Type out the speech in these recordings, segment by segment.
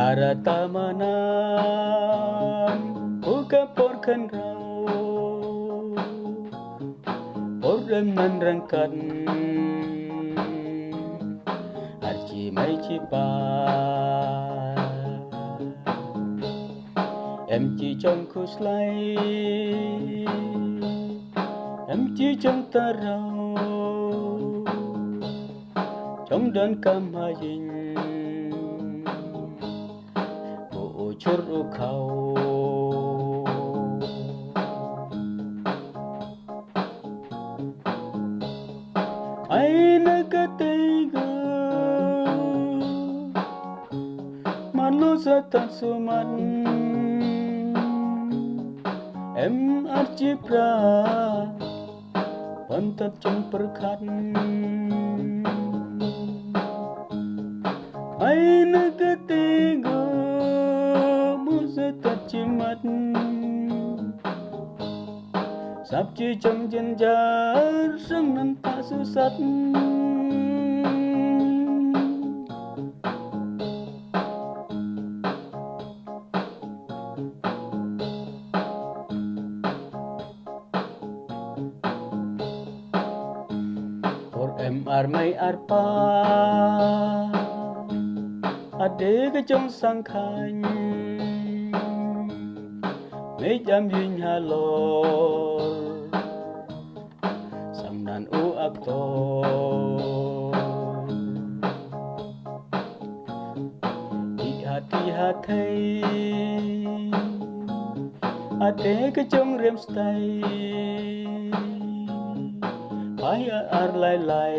Arataman buka porkan rau Porem nan rangkan Arci mai cipa Em chỉ trong khúc lay Em chỉ trong ta rau Trong đơn cam hà dinh Bộ chốt u khâu Ai na ka tega Manusia tak suman Em arci pra Pantat trong perkan Ai na ka tega Musa tak cimat Sắp chỉ trong chân jar Sang nan tak susat Em armai arpa Ade ke trong sang khanh Mấy jam dinh halor Sang nan u aktor Di hati-hati Ade ke trong rem stay Ay ar lai lai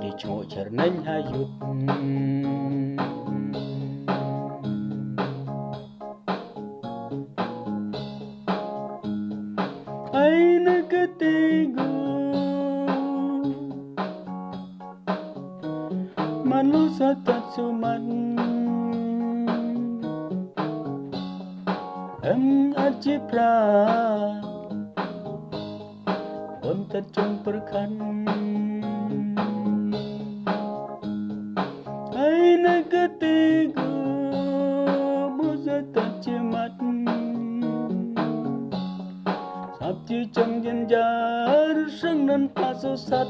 Di cuma cernain hayut Ay na ketiga Manusia tak suman Em arci pra Pantat trong perkan Ai na ketiga Musa tak cimat Sắp chỉ trong dân jar Sang nan tak susat